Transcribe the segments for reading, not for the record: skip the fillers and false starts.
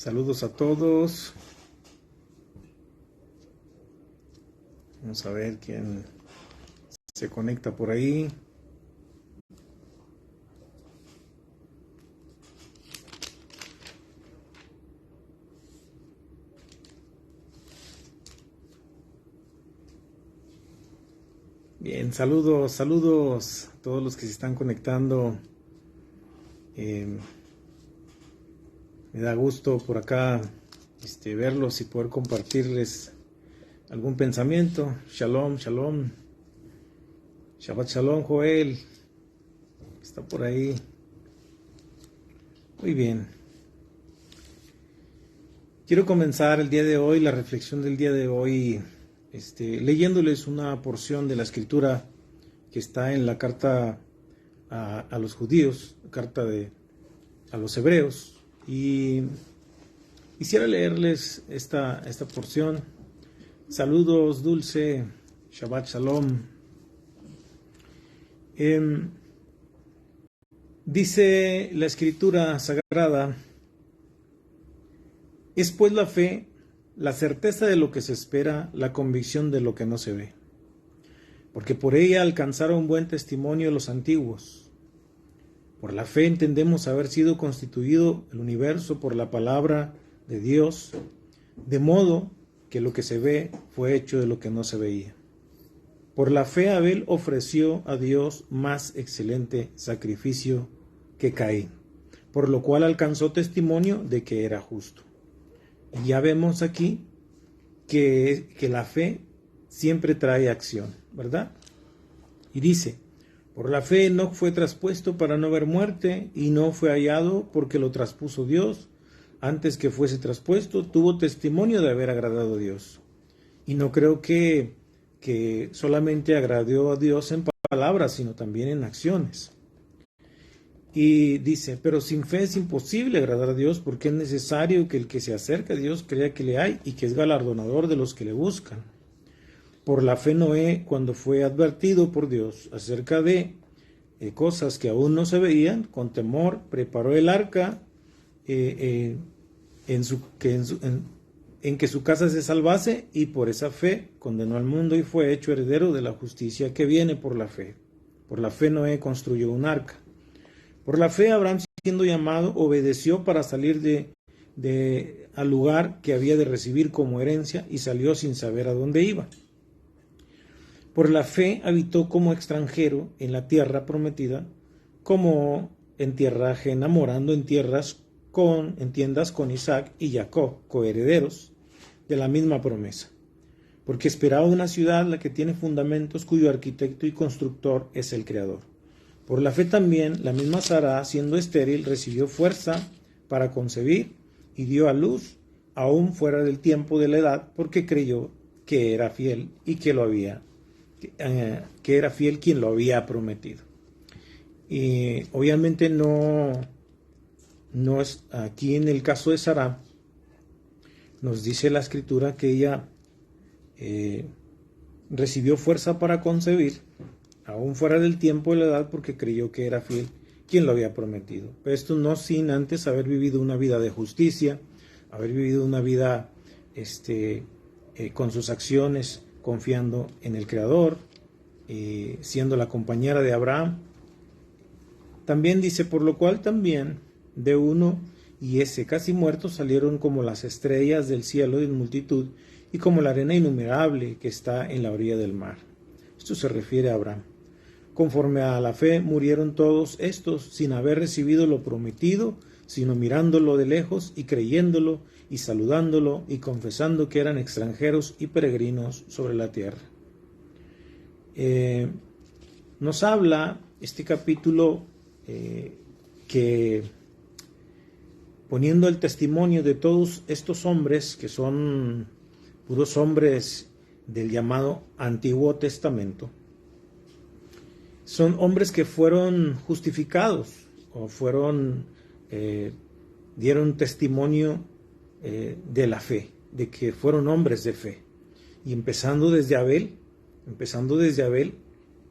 Saludos a todos. Vamos a ver quién se conecta por ahí. Bien, saludos a todos los que se están conectando. Me da gusto por acá verlos y poder compartirles algún pensamiento. Shalom, shalom. Shabbat shalom, Joel. Está por ahí. Muy bien. Quiero comenzar el día de hoy, la reflexión del día de hoy, leyéndoles una porción de la escritura que está en la carta a los judíos, carta a los hebreos. Y quisiera leerles esta porción. Saludos, Dulce, Shabbat Shalom. Dice la escritura sagrada: es pues la fe, la certeza de lo que se espera, la convicción de lo que no se ve. Porque por ella alcanzaron buen testimonio los antiguos. Por la fe entendemos haber sido constituido el universo por la palabra de Dios, de modo que lo que se ve fue hecho de lo que no se veía. Por la fe Abel ofreció a Dios más excelente sacrificio que Caín, por lo cual alcanzó testimonio de que era justo. Y ya vemos aquí que la fe siempre trae acción, ¿verdad? Y dice: por la fe Enoc fue traspuesto para no ver muerte, y no fue hallado porque lo traspuso Dios. Antes que fuese traspuesto, tuvo testimonio de haber agradado a Dios. Y no creo que solamente agradó a Dios en palabras, sino también en acciones. Y dice: pero sin fe es imposible agradar a Dios, porque es necesario que el que se acerca a Dios crea que le hay y que es galardonador de los que le buscan. Por la fe Noé, cuando fue advertido por Dios acerca de cosas que aún no se veían, con temor preparó el arca en que su casa se salvase, y por esa fe condenó al mundo y fue hecho heredero de la justicia que viene por la fe. Por la fe Noé construyó un arca. Por la fe Abraham, siendo llamado, obedeció para salir al lugar que había de recibir como herencia, y salió sin saber a dónde iba. Por la fe habitó como extranjero en la tierra prometida, como en tierra ajena, morando en tiendas con Isaac y Jacob, coherederos de la misma promesa. Porque esperaba una ciudad, la que tiene fundamentos, cuyo arquitecto y constructor es el Creador. Por la fe también, la misma Sara, siendo estéril, recibió fuerza para concebir y dio a luz, aún fuera del tiempo de la edad, porque creyó que era fiel y que era fiel quien lo había prometido. Y obviamente no es aquí en el caso de Sara, nos dice la escritura que ella recibió fuerza para concebir, aún fuera del tiempo de la edad, porque creyó que era fiel quien lo había prometido. Pero esto no sin antes haber vivido una vida de justicia, haber vivido una vida con sus acciones, confiando en el Creador, siendo la compañera de Abraham. También dice: por lo cual también de uno y ese casi muerto salieron como las estrellas del cielo en multitud, y como la arena innumerable que está en la orilla del mar. Esto se refiere a Abraham. Conforme a la fe murieron todos estos sin haber recibido lo prometido, sino mirándolo de lejos y creyéndolo y saludándolo y confesando que eran extranjeros y peregrinos sobre la tierra. Nos habla este capítulo que, poniendo el testimonio de todos estos hombres, que son puros hombres del llamado Antiguo Testamento, son hombres que fueron justificados o dieron testimonio de la fe, de que fueron hombres de fe. Y empezando desde Abel,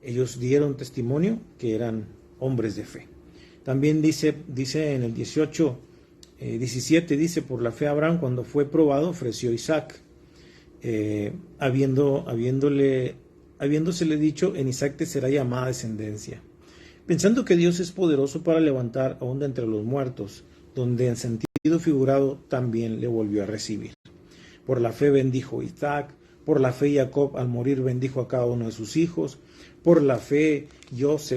ellos dieron testimonio que eran hombres de fe. También dice en el 18 17 dice, por la fe Abraham cuando fue probado ofreció a Isaac, habiéndosele dicho, en Isaac te será llamada descendencia, pensando que Dios es poderoso para levantar aún de entre los muertos, donde en sentido figurado también le volvió a recibir. Por la fe bendijo Isaac, por la fe Jacob al morir bendijo a cada uno de sus hijos, por la fe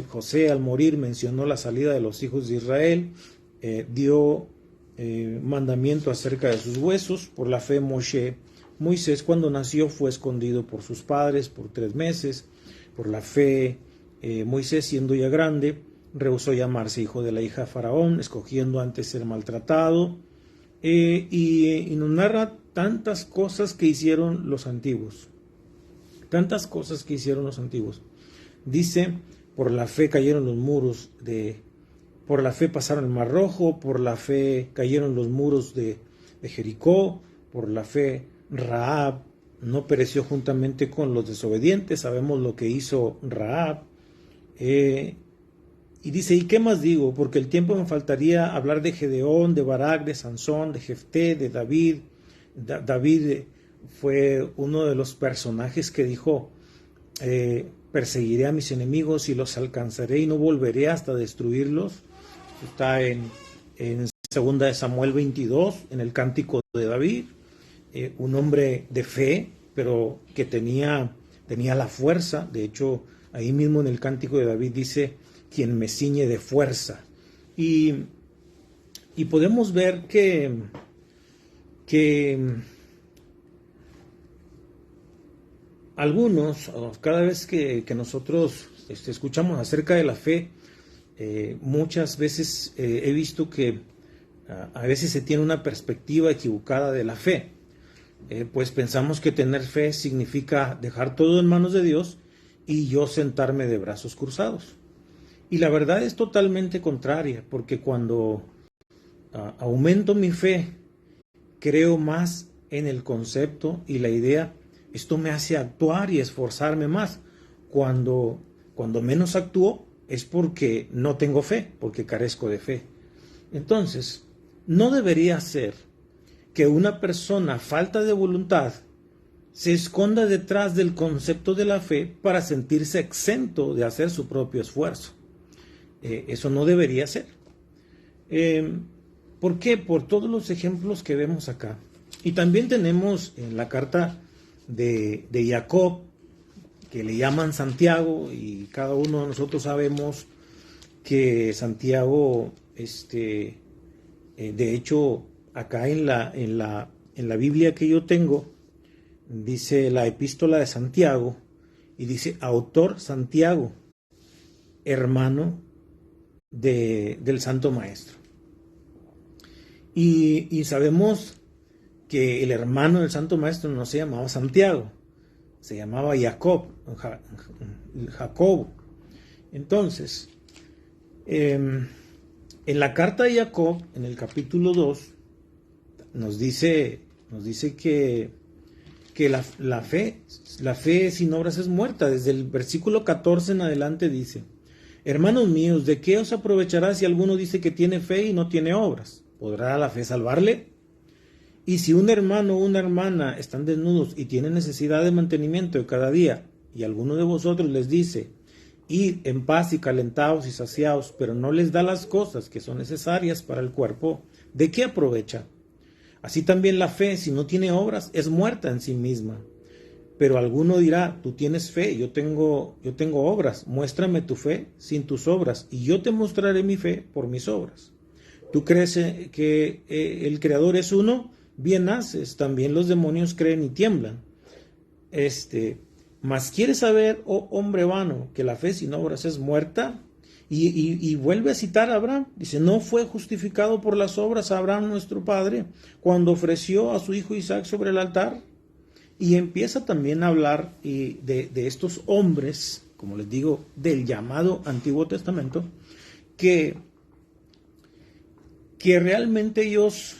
José al morir mencionó la salida de los hijos de Israel, dio mandamiento acerca de sus huesos. Por la fe Moisés cuando nació fue escondido por sus padres por 3 meses. Por la fe Moisés, siendo ya grande, rehusó llamarse hijo de la hija de Faraón, escogiendo antes ser maltratado. Y nos narra tantas cosas que hicieron los antiguos. Tantas cosas que hicieron los antiguos. Dice, por la fe cayeron los muros por la fe pasaron el Mar Rojo, por la fe cayeron los muros de Jericó, por la fe Rahab no pereció juntamente con los desobedientes. Sabemos lo que hizo Rahab. Y dice, ¿y qué más digo? Porque el tiempo me faltaría hablar de Gedeón, de Barak, de Sansón, de Jefté, de David. David fue uno de los personajes que dijo, perseguiré a mis enemigos y los alcanzaré y no volveré hasta destruirlos. Está en 2 de Samuel 22, en el cántico de David, un hombre de fe, pero que tenía la fuerza. De hecho, ahí mismo en el cántico de David dice, quien me ciñe de fuerza. Y podemos ver que algunos, cada vez que nosotros escuchamos acerca de la fe, muchas veces he visto que a veces se tiene una perspectiva equivocada de la fe. Pues pensamos que tener fe significa dejar todo en manos de Dios y yo sentarme de brazos cruzados. Y la verdad es totalmente contraria, porque cuando aumento mi fe, creo más en el concepto y la idea. Esto me hace actuar y esforzarme más. Cuando menos actúo es porque no tengo fe, porque carezco de fe. Entonces, no debería ser que una persona falta de voluntad se esconda detrás del concepto de la fe para sentirse exento de hacer su propio esfuerzo. Eso no debería ser. ¿Por qué? Por todos los ejemplos que vemos acá. Y también tenemos en la carta de Jacob, que le llaman Santiago, y cada uno de nosotros sabemos que Santiago, de hecho, acá en la Biblia que yo tengo, dice la epístola de Santiago, y dice autor Santiago, hermano del Santo Maestro. Y sabemos que el hermano del Santo Maestro no se llamaba Santiago, se llamaba Jacob. Entonces, en la carta de Jacob, en el capítulo 2, nos dice que la fe sin obras es muerta. Desde el versículo 14 en adelante dice, hermanos míos, ¿de qué os aprovechará si alguno dice que tiene fe y no tiene obras? ¿Podrá la fe salvarle? Y si un hermano o una hermana están desnudos y tienen necesidad de mantenimiento de cada día, y alguno de vosotros les dice, id en paz y calentaos y saciaos, pero no les da las cosas que son necesarias para el cuerpo, ¿de qué aprovecha? Así también la fe, si no tiene obras, es muerta en sí misma. Pero alguno dirá, tú tienes fe, yo tengo obras, muéstrame tu fe sin tus obras, y yo te mostraré mi fe por mis obras. ¿Tú crees que el Creador es uno? Bien haces, también los demonios creen y tiemblan. Mas quieres saber, oh hombre vano, que la fe sin obras es muerta. Y vuelve a citar a Abraham. Dice, no fue justificado por las obras Abraham nuestro padre cuando ofreció a su hijo Isaac sobre el altar. Y empieza también a hablar de estos hombres, como les digo, del llamado Antiguo Testamento, que realmente ellos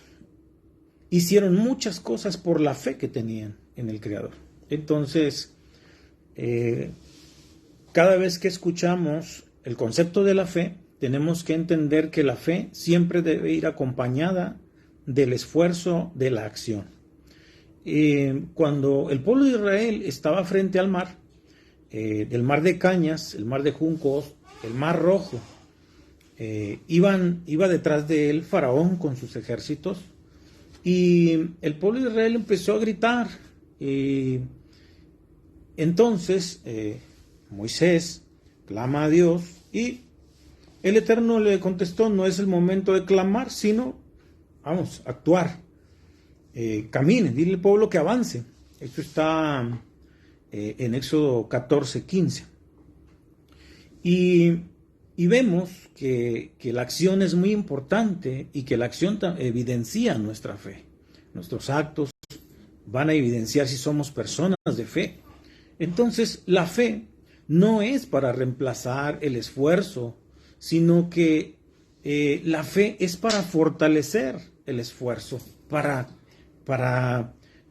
hicieron muchas cosas por la fe que tenían en el Creador. Entonces, cada vez que escuchamos el concepto de la fe, tenemos que entender que la fe siempre debe ir acompañada del esfuerzo de la acción. Cuando el pueblo de Israel estaba frente al mar, del mar de cañas, el mar de juncos, el mar rojo, iba detrás de él Faraón con sus ejércitos, y el pueblo de Israel empezó a gritar. Entonces Moisés clama a Dios y el Eterno le contestó: no es el momento de clamar, sino, vamos, actuar. Camine, dile al pueblo que avance. Esto está en Éxodo 14:15. Y vemos que la acción es muy importante y que la acción evidencia nuestra fe. Nuestros actos van a evidenciar si somos personas de fe. Entonces, la fe no es para reemplazar el esfuerzo, sino que la fe es para fortalecer el esfuerzo, para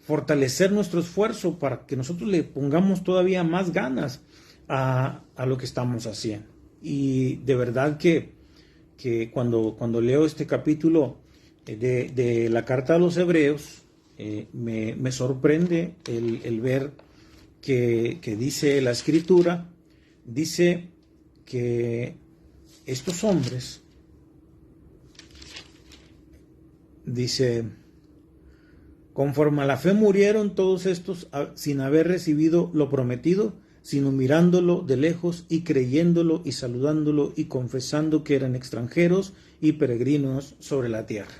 fortalecer nuestro esfuerzo, para que nosotros le pongamos todavía más ganas a lo que estamos haciendo. Y de verdad que cuando leo este capítulo de la carta a los Hebreos, me sorprende el ver que dice la Escritura, dice que estos hombres, dice, conforme a la fe murieron todos estos sin haber recibido lo prometido, sino mirándolo de lejos y creyéndolo y saludándolo y confesando que eran extranjeros y peregrinos sobre la tierra.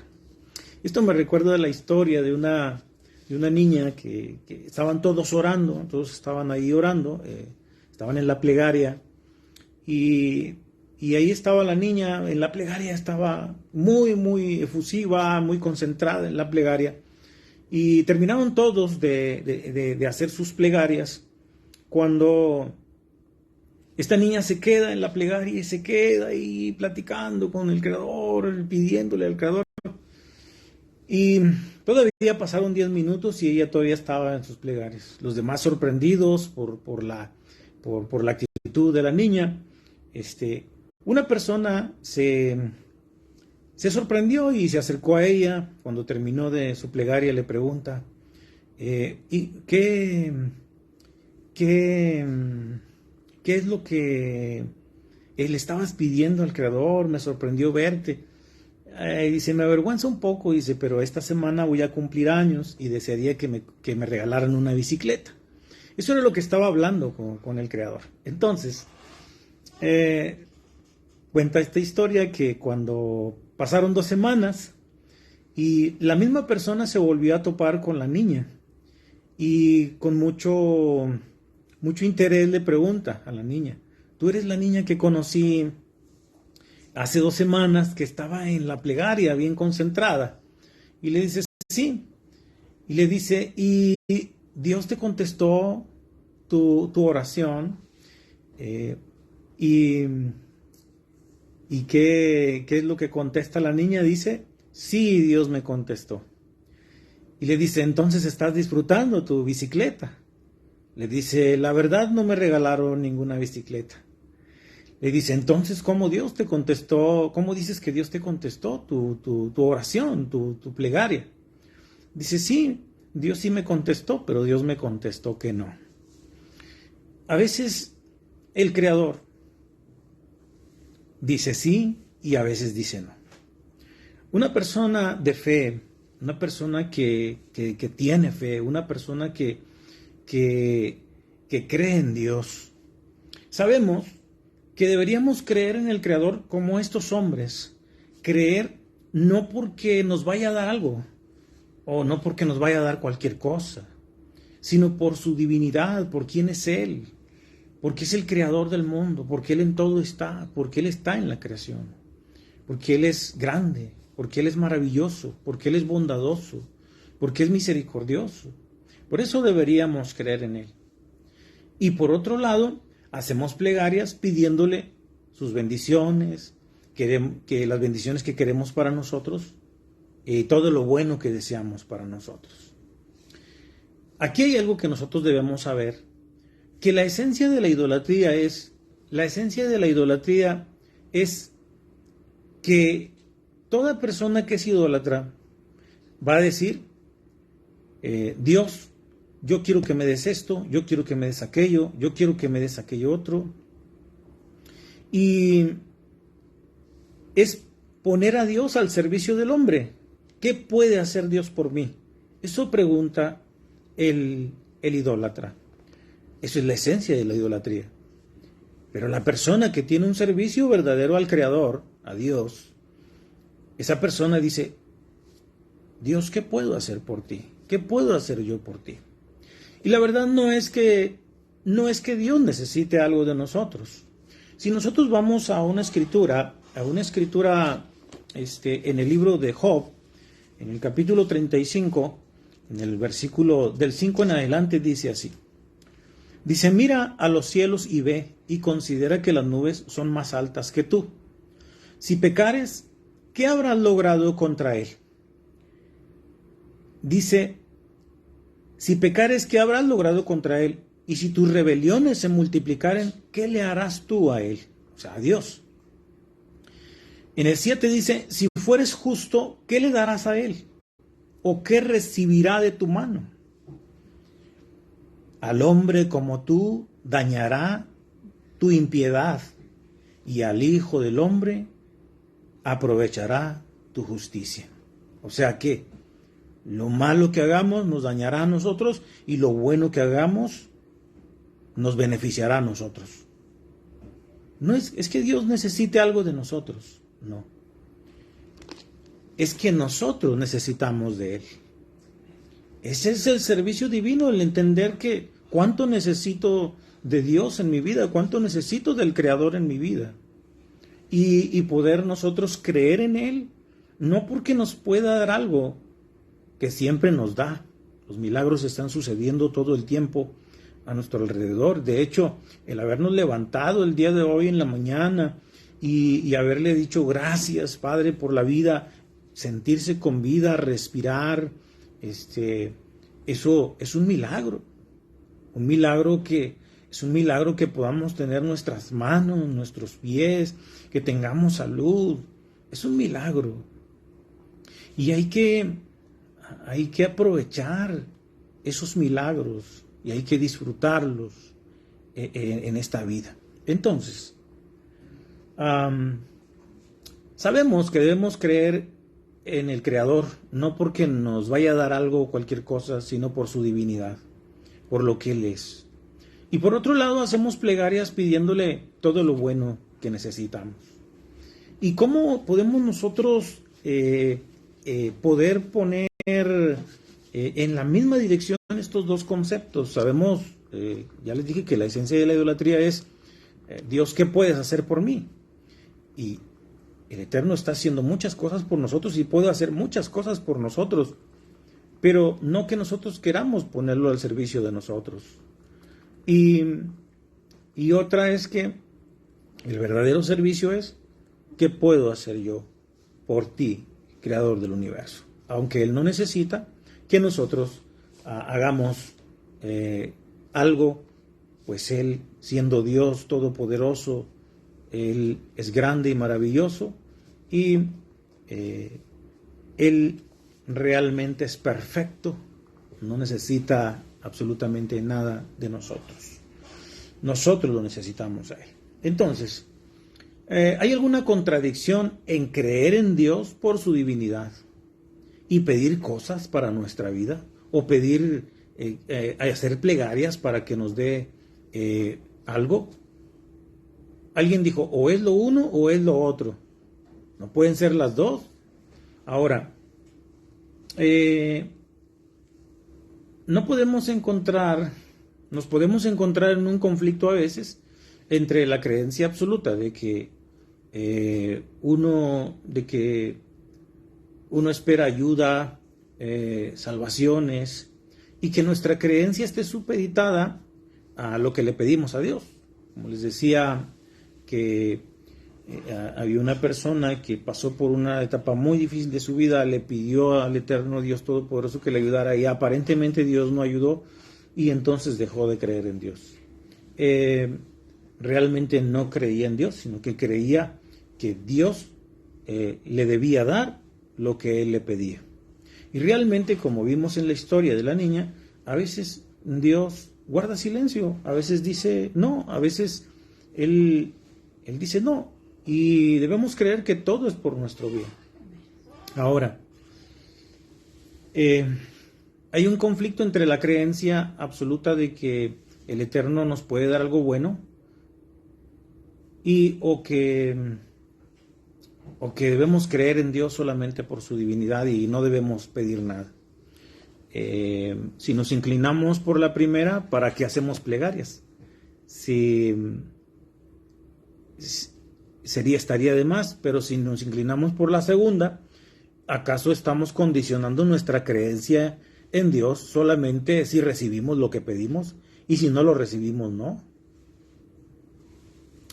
Esto me recuerda la historia de una niña que estaban todos orando, todos estaban ahí orando, estaban en la plegaria, y ahí estaba la niña en la plegaria, estaba muy efusiva, muy concentrada en la plegaria, y terminaron todos de hacer sus plegarias, cuando esta niña se queda en la plegaria y se queda ahí platicando con el Creador, pidiéndole al Creador. Y todavía pasaron 10 minutos y ella todavía estaba en sus plegarias. Los demás sorprendidos por la actitud de la niña. Una persona se sorprendió y se acercó a ella. Cuando terminó de su plegaria le pregunta, ¿y qué es lo que le estabas pidiendo al Creador? Me sorprendió verte. Dice, me avergüenza un poco, dice, pero esta semana voy a cumplir años y desearía que me regalaran una bicicleta. Eso era lo que estaba hablando con el Creador. Entonces, cuenta esta historia que cuando pasaron 2 semanas y la misma persona se volvió a topar con la niña y con mucho interés le pregunta a la niña, ¿tú eres la niña que conocí hace 2 semanas que estaba en la plegaria bien concentrada? Y le dice, sí. Y le dice, ¿y Dios te contestó tu oración? ¿Y qué es lo que contesta la niña? Dice, sí, Dios me contestó. Y le dice, entonces estás disfrutando tu bicicleta. Le dice, la verdad no me regalaron ninguna bicicleta. Le dice, entonces, ¿cómo Dios te contestó? ¿Cómo dices que Dios te contestó tu oración, tu plegaria? Dice, sí, Dios sí me contestó, pero Dios me contestó que no. A veces el Creador dice sí y a veces dice no. Una persona de fe, una persona que tiene fe, una persona que cree en Dios, sabemos que deberíamos creer en el Creador como estos hombres. Creer no porque nos vaya a dar algo, o no porque nos vaya a dar cualquier cosa, sino por su divinidad, por quién es Él, porque es el Creador del mundo, porque Él en todo está, porque Él está en la creación, porque Él es grande, porque Él es maravilloso, porque Él es bondadoso, porque es misericordioso. Por eso deberíamos creer en Él. Y por otro lado, hacemos plegarias pidiéndole sus bendiciones, que las bendiciones que queremos para nosotros, y todo lo bueno que deseamos para nosotros. Aquí hay algo que nosotros debemos saber, que la esencia de la idolatría es que toda persona que es idólatra va a decir, Dios, yo quiero que me des esto, yo quiero que me des aquello, yo quiero que me des aquello otro. Y es poner a Dios al servicio del hombre. ¿Qué puede hacer Dios por mí? Eso pregunta el idólatra. Eso es la esencia de la idolatría. Pero la persona que tiene un servicio verdadero al Creador, a Dios, esa persona dice, Dios, ¿qué puedo hacer por ti? ¿Qué puedo hacer yo por ti? Y la verdad no es que Dios necesite algo de nosotros. Si nosotros vamos a una escritura en el libro de Job, en el capítulo 35, en el versículo del 5 en adelante, dice así. Dice, mira a los cielos y ve, y considera que las nubes son más altas que tú. Si pecares, ¿qué habrás logrado contra él? Dice, si pecares, ¿qué habrás logrado contra él? Y si tus rebeliones se multiplicaren, ¿qué le harás tú a él? O sea, a Dios. En el 7 dice, si fueres justo, ¿qué le darás a él? ¿O qué recibirá de tu mano? Al hombre como tú dañará tu impiedad, y al Hijo del Hombre aprovechará tu justicia. O sea que lo malo que hagamos nos dañará a nosotros, y lo bueno que hagamos nos beneficiará a nosotros. No es que Dios necesite algo de nosotros, no. Es que nosotros necesitamos de Él. Ese es el servicio divino, el entender que cuánto necesito de Dios en mi vida, cuánto necesito del Creador en mi vida. Y poder nosotros creer en Él, no porque nos pueda dar algo que siempre nos da. Los milagros están sucediendo todo el tiempo a nuestro alrededor. De hecho, el habernos levantado el día de hoy en la mañana y haberle dicho gracias, Padre, por la vida, sentirse con vida, respirar, eso es un milagro. Es un milagro que podamos tener nuestras manos, nuestros pies, que tengamos salud. Es un milagro. Y hay que aprovechar esos milagros y hay que disfrutarlos en esta vida. Entonces, sabemos que debemos creer en el Creador, no porque nos vaya a dar algo o cualquier cosa, sino por su divinidad, por lo que Él es. Y por otro lado, hacemos plegarias pidiéndole todo lo bueno que necesitamos. ¿Y cómo podemos nosotros poder poner en la misma dirección estos dos conceptos? Sabemos, ya les dije que la esencia de la idolatría es Dios, ¿qué puedes hacer por mí? Y el Eterno está haciendo muchas cosas por nosotros y puede hacer muchas cosas por nosotros, pero no que nosotros queramos ponerlo al servicio de nosotros. Y otra es que el verdadero servicio es ¿qué puedo hacer yo por ti, Creador del universo? Aunque Él no necesita que nosotros hagamos algo, pues Él, siendo Dios todopoderoso, Él es grande y maravilloso, y Él realmente es perfecto, no necesita absolutamente nada de nosotros. Nosotros lo necesitamos a Él. Entonces, ¿hay alguna contradicción en creer en Dios por su divinidad y pedir cosas para nuestra vida? ¿O pedir, hacer plegarias para que nos dé algo? Alguien dijo, o es lo uno o es lo otro. No pueden ser las dos. Ahora, nos podemos encontrar en un conflicto a veces entre la creencia absoluta de que uno espera ayuda, salvaciones, y que nuestra creencia esté supeditada a lo que le pedimos a Dios. Como les decía, que había una persona que pasó por una etapa muy difícil de su vida, le pidió al Eterno Dios Todopoderoso que le ayudara, y aparentemente Dios no ayudó, y entonces dejó de creer en Dios. Realmente no creía en Dios, sino que creía que Dios le debía dar lo que él le pedía. Y realmente, como vimos en la historia de la niña, a veces Dios guarda silencio, a veces dice no, a veces Él dice no, y debemos creer que todo es por nuestro bien. Ahora, hay un conflicto entre la creencia absoluta de que el Eterno nos puede dar algo bueno o que debemos creer en Dios solamente por su divinidad y no debemos pedir nada. Si nos inclinamos por la primera, ¿para qué hacemos plegarias? Estaría de más, pero si nos inclinamos por la segunda, ¿acaso estamos condicionando nuestra creencia en Dios solamente si recibimos lo que pedimos? Y si no lo recibimos, ¿no?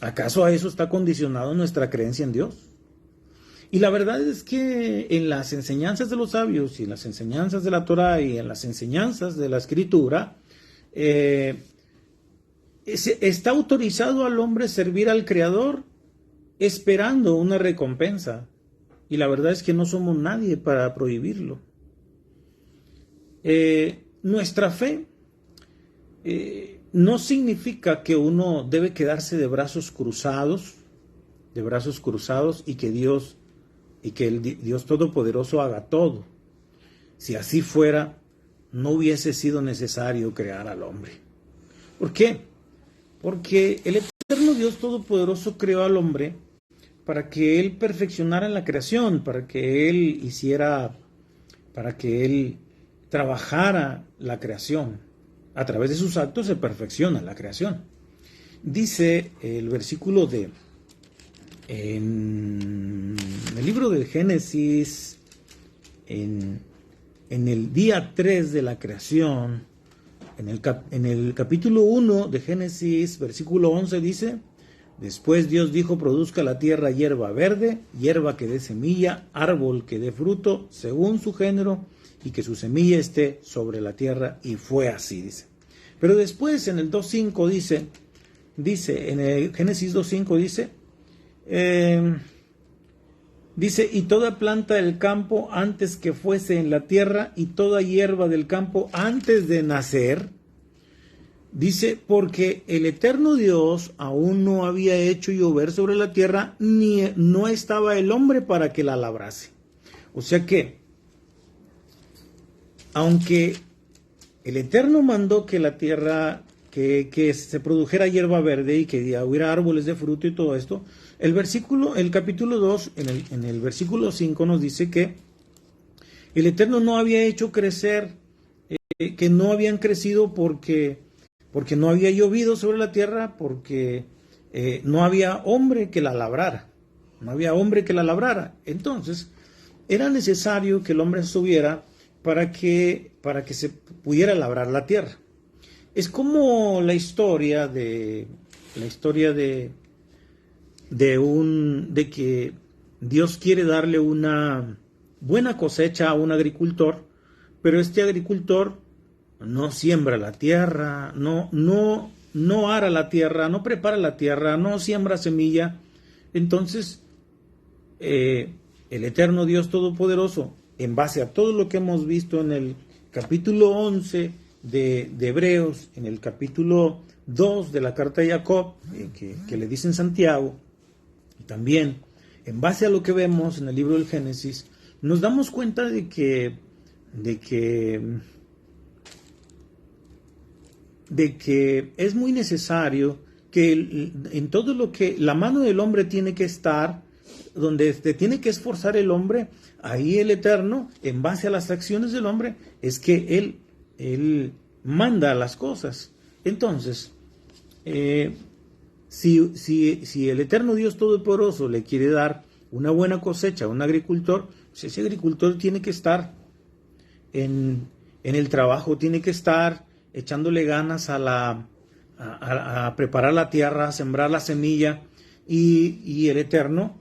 ¿Acaso a eso está condicionado nuestra creencia en Dios? Y la verdad es que en las enseñanzas de los sabios y en las enseñanzas de la Torá y en las enseñanzas de la Escritura, está autorizado al hombre servir al Creador esperando una recompensa. Y la verdad es que no somos nadie para prohibirlo. Nuestra fe no significa que uno debe quedarse de brazos cruzados y que el Dios Todopoderoso haga todo. Si así fuera, no hubiese sido necesario crear al hombre. ¿Por qué? Porque el eterno Dios Todopoderoso creó al hombre para que él perfeccionara la creación, para que él trabajara la creación. A través de sus actos se perfecciona la creación. Dice el versículo en el libro de Génesis, en el día 3 de la creación, en el capítulo 1 de Génesis, versículo 11 dice: después Dios dijo, produzca la tierra hierba verde, hierba que dé semilla, árbol que dé fruto, según su género, y que su semilla esté sobre la tierra, y fue así, dice. Pero después en el 2.5 dice, en el Génesis 2.5 dice, y toda planta del campo antes que fuese en la tierra, y toda hierba del campo antes de nacer, dice, porque el eterno Dios aún no había hecho llover sobre la tierra, ni no estaba el hombre para que la labrase. O sea que, aunque el Eterno mandó que la tierra, que se produjera hierba verde y que hubiera árboles de fruto y todo esto, el capítulo 2, en el versículo 5 nos dice que el Eterno no había hecho crecer, que no habían crecido porque no había llovido sobre la tierra, porque no había hombre que la labrara. No había hombre que la labrara. Entonces, era necesario que el hombre estuviera para que se pudiera labrar la tierra. Es como la historia de que Dios quiere darle una buena cosecha a un agricultor, pero este agricultor no siembra la tierra, no ara la tierra, no prepara la tierra, no siembra semilla. Entonces, el eterno Dios Todopoderoso, en base a todo lo que hemos visto en el capítulo 11 de Hebreos, en el capítulo 2 de la carta de Jacob, que le dicen Santiago, y también en base a lo que vemos en el libro del Génesis, nos damos cuenta de que es muy necesario que en todo lo que la mano del hombre tiene que estar, donde se tiene que esforzar el hombre, ahí el Eterno, en base a las acciones del hombre, es que Él manda las cosas. Entonces, si el Eterno Dios Todopoderoso le quiere dar una buena cosecha a un agricultor, pues ese agricultor tiene que estar en el trabajo, tiene que estar echándole ganas a preparar la tierra, a sembrar la semilla, y el Eterno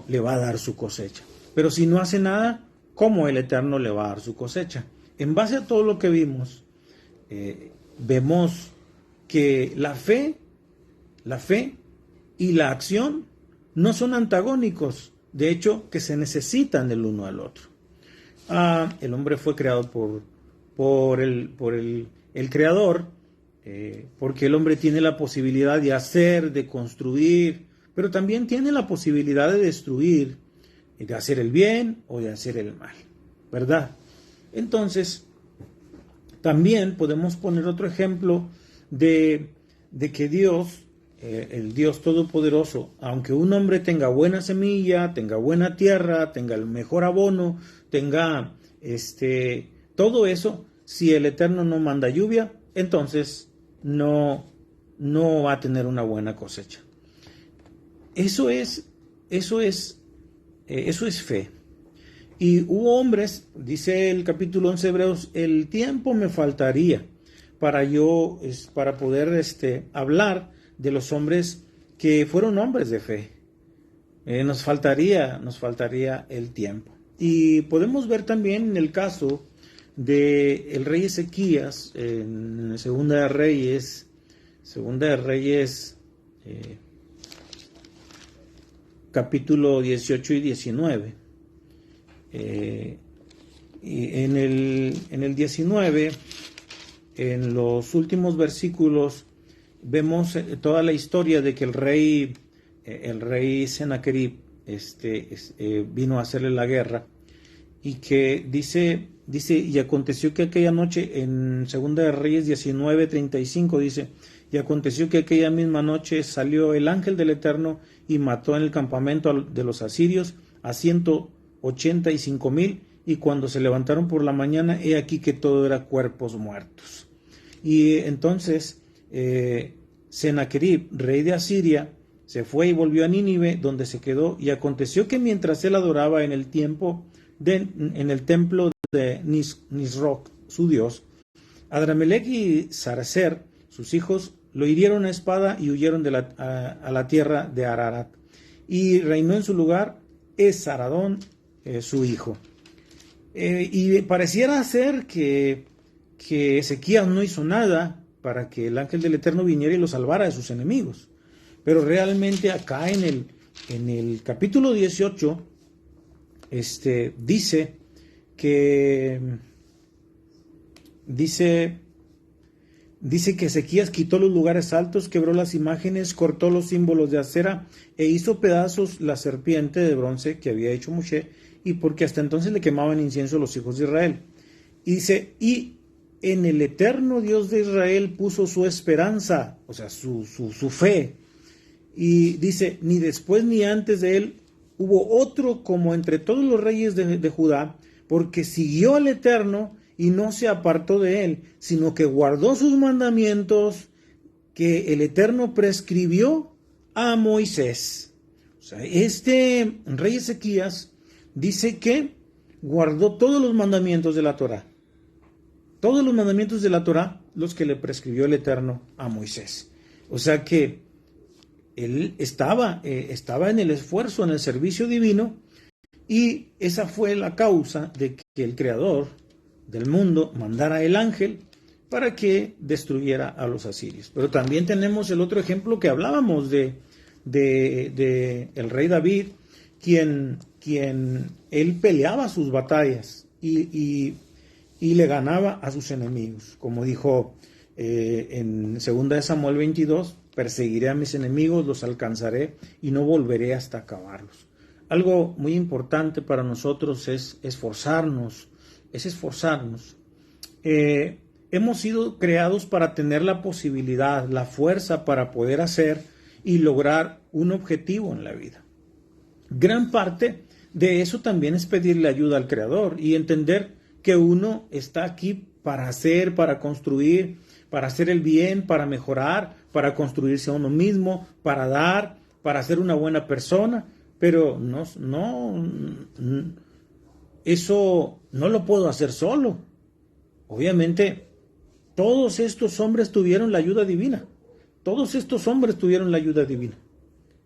le va a dar su cosecha. Pero si no hace nada, ¿cómo el Eterno le va a dar su cosecha? En base a todo lo que vimos, vemos que la fe y la acción no son antagónicos, de hecho que se necesitan el uno al otro. El hombre fue creado por el Creador, porque el hombre tiene la posibilidad de hacer, de construir, pero también tiene la posibilidad de destruir, de hacer el bien o de hacer el mal, ¿verdad? Entonces, también podemos poner otro ejemplo de que Dios, el Dios Todopoderoso, aunque un hombre tenga buena semilla, tenga buena tierra, tenga el mejor abono, tenga todo eso, si el Eterno no manda lluvia, entonces no va a tener una buena cosecha. Eso es fe. Y hubo hombres, dice el capítulo 11 de Hebreos, el tiempo me faltaría para poder hablar de los hombres que fueron hombres de fe. Nos faltaría el tiempo. Y podemos ver también en el caso del rey Ezequías, en Segunda de Reyes, capítulo 18 y 19. Y en el 19, en los últimos versículos, vemos toda la historia de que el rey Sennacherib vino a hacerle la guerra, y que dice, y aconteció que aquella noche, en Segunda de Reyes 19:35 dice, y aconteció que aquella misma noche salió el ángel del Eterno y mató en el campamento de los asirios a 185,000, y cuando se levantaron por la mañana, he aquí que todo era cuerpos muertos. Y entonces Sennacherib, rey de Asiria, se fue y volvió a Nínive, donde se quedó, y aconteció que mientras él adoraba en el templo de Nisroch, su dios, Adramelech y Sarcer, sus hijos, lo hirieron a espada y huyeron a la tierra de Ararat, y reinó en su lugar Esaradón, su hijo. Y pareciera ser que Ezequías no hizo nada para que el ángel del Eterno viniera y lo salvara de sus enemigos. Pero realmente acá en el capítulo 18, dice que Ezequías quitó los lugares altos, quebró las imágenes, cortó los símbolos de acera e hizo pedazos la serpiente de bronce que había hecho Moshe, y porque hasta entonces le quemaban incienso a los hijos de Israel. Y dice, y en el eterno Dios de Israel puso su esperanza, o sea, su fe. Y dice, ni después ni antes de él hubo otro como entre todos los reyes de Judá, porque siguió al Eterno y no se apartó de él, sino que guardó sus mandamientos que el Eterno prescribió a Moisés. O sea, este rey Ezequías dice que guardó todos los mandamientos de la Torá. Todos los mandamientos de la Torá, los que le prescribió el Eterno a Moisés. O sea que él estaba en el esfuerzo, en el servicio divino, y esa fue la causa de que el Creador del mundo mandara el ángel para que destruyera a los asirios. Pero también tenemos el otro ejemplo que hablábamos de el rey David, quien él peleaba sus batallas y le ganaba a sus enemigos, como dijo en 2 Samuel 22, perseguiré a mis enemigos, los alcanzaré y no volveré hasta acabarlos. Algo muy importante para nosotros es esforzarnos. Hemos sido creados para tener la posibilidad, la fuerza para poder hacer y lograr un objetivo en la vida. Gran parte de eso también es pedirle ayuda al Creador y entender que uno está aquí para hacer, para construir, para hacer el bien, para mejorar, para construirse a uno mismo, para dar, para ser una buena persona, pero eso no lo puedo hacer solo. Obviamente, todos estos hombres tuvieron la ayuda divina.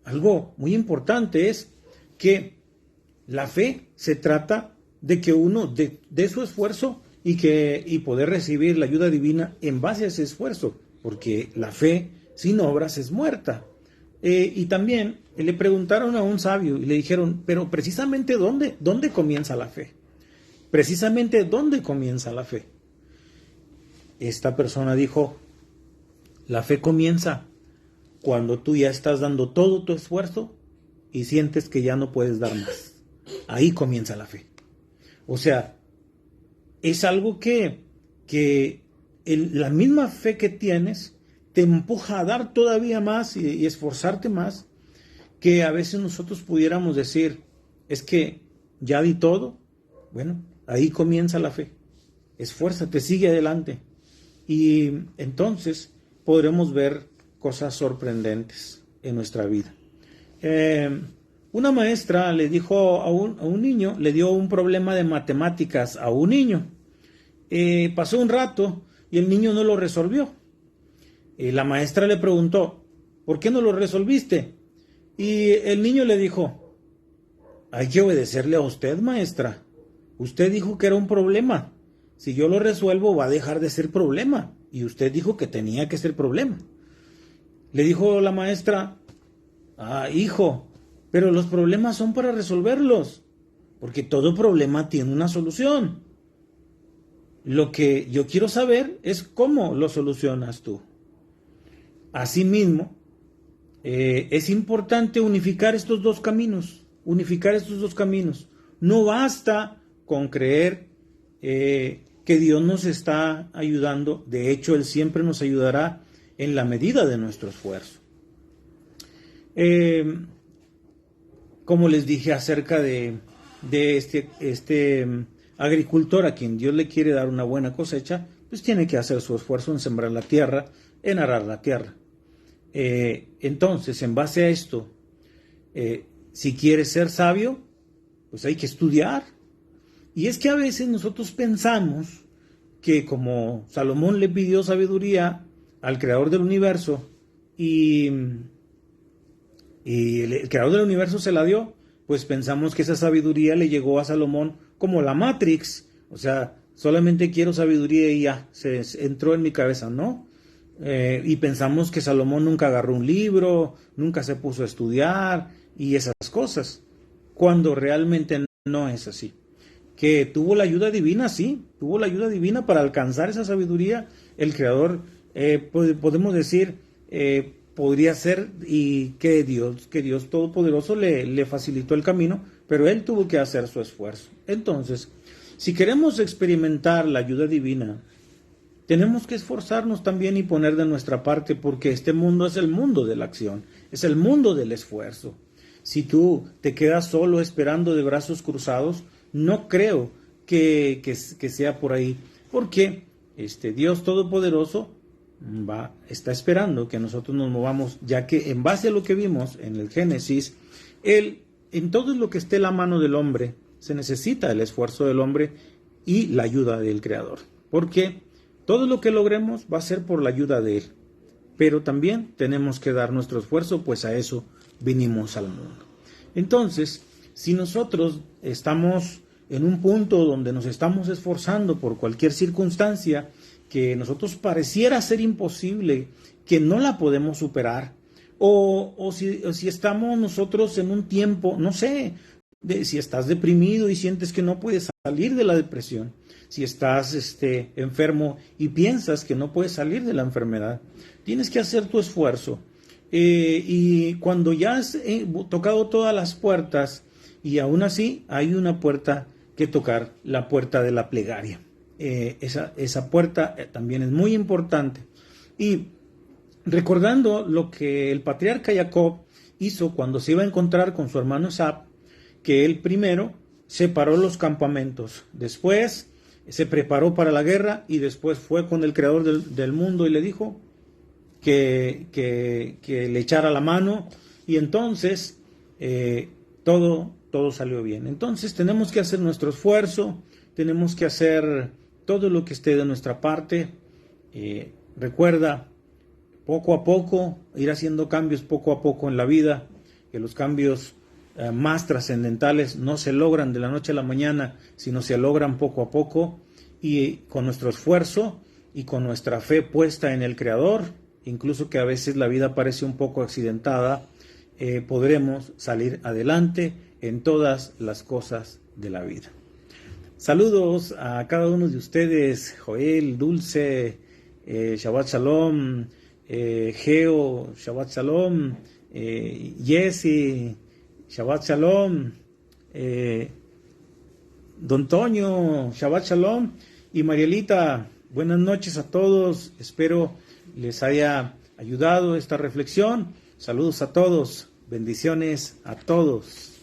Algo muy importante es que la fe se trata de que uno dé su esfuerzo y poder recibir la ayuda divina en base a ese esfuerzo, porque la fe sin obras es muerta. Y también le preguntaron a un sabio y le dijeron, pero precisamente ¿dónde comienza la fe? precisamente ¿dónde comienza la fe? Esta persona dijo, la fe comienza cuando tú ya estás dando todo tu esfuerzo y sientes que ya no puedes dar más. Ahí comienza la fe. O sea, es algo que la misma fe que tienes te empuja a dar todavía más y esforzarte más, que a veces nosotros pudiéramos decir, es que ya di todo. Bueno, ahí comienza la fe. Esfuérzate, sigue adelante. Y entonces podremos ver cosas sorprendentes en nuestra vida. Una maestra le dijo a un niño, le dio un problema de matemáticas a un niño. Pasó un rato y el niño no lo resolvió. La maestra le preguntó, ¿por qué no lo resolviste? Y el niño le dijo, hay que obedecerle a usted, maestra. Usted dijo que era un problema. Si yo lo resuelvo, va a dejar de ser problema. Y usted dijo que tenía que ser problema. Le dijo la maestra, hijo, pero los problemas son para resolverlos, porque todo problema tiene una solución. Lo que yo quiero saber es cómo lo solucionas tú. Asimismo, es importante unificar estos dos caminos. No basta con creer que Dios nos está ayudando. De hecho, Él siempre nos ayudará en la medida de nuestro esfuerzo. Como les dije acerca de este agricultor a quien Dios le quiere dar una buena cosecha, pues tiene que hacer su esfuerzo en sembrar la tierra, en arar la tierra. Entonces, en base a esto, si quieres ser sabio, pues hay que estudiar. Y es que a veces nosotros pensamos que como Salomón le pidió sabiduría al creador del universo y el creador del universo se la dio, pues pensamos que esa sabiduría le llegó a Salomón como la Matrix. O sea, solamente quiero sabiduría y ya, se entró en mi cabeza, ¿no? Y pensamos que Salomón nunca agarró un libro, nunca se puso a estudiar y esas cosas, cuando realmente no es así. Que tuvo la ayuda divina, sí, tuvo la ayuda divina para alcanzar esa sabiduría. El Creador, podemos decir, podría ser, y que Dios Todopoderoso le facilitó el camino, pero él tuvo que hacer su esfuerzo. Entonces, si queremos experimentar la ayuda divina, tenemos que esforzarnos también y poner de nuestra parte, porque este mundo es el mundo de la acción, es el mundo del esfuerzo. Si tú te quedas solo esperando de brazos cruzados, no creo que sea por ahí, porque Dios Todopoderoso está esperando que nosotros nos movamos, ya que en base a lo que vimos en el Génesis, en todo lo que esté en la mano del hombre, se necesita el esfuerzo del hombre y la ayuda del Creador, porque todo lo que logremos va a ser por la ayuda de Él, pero también tenemos que dar nuestro esfuerzo, pues a eso vinimos al mundo. Entonces, si nosotros estamos en un punto donde nos estamos esforzando por cualquier circunstancia que nosotros pareciera ser imposible, que no la podemos superar, o si estamos nosotros en un tiempo, no sé, si estás deprimido y sientes que no puedes salir de la depresión, si estás enfermo y piensas que no puedes salir de la enfermedad, tienes que hacer tu esfuerzo. Y cuando ya has tocado todas las puertas y aún así hay una puerta que tocar, la puerta de la plegaria. Esa puerta también es muy importante. Y recordando lo que el patriarca Jacob hizo cuando se iba a encontrar con su hermano Esab, que él primero separó los campamentos, después se preparó para la guerra y después fue con el creador del mundo y le dijo que le echara la mano, y entonces todo salió bien. Entonces tenemos que hacer nuestro esfuerzo, tenemos que hacer todo lo que esté de nuestra parte. Recuerda, poco a poco, ir haciendo cambios poco a poco en la vida, que los cambios más trascendentales no se logran de la noche a la mañana, sino se logran poco a poco, y con nuestro esfuerzo y con nuestra fe puesta en el Creador, incluso que a veces la vida parece un poco accidentada, podremos salir adelante en todas las cosas de la vida. Saludos a cada uno de ustedes, Joel, Dulce, Shabbat Shalom, Geo, Shabbat Shalom, Jesse, Shabbat Shalom, Don Toño, Shabbat Shalom, y Marielita, buenas noches a todos. Espero les haya ayudado esta reflexión. Saludos a todos, bendiciones a todos.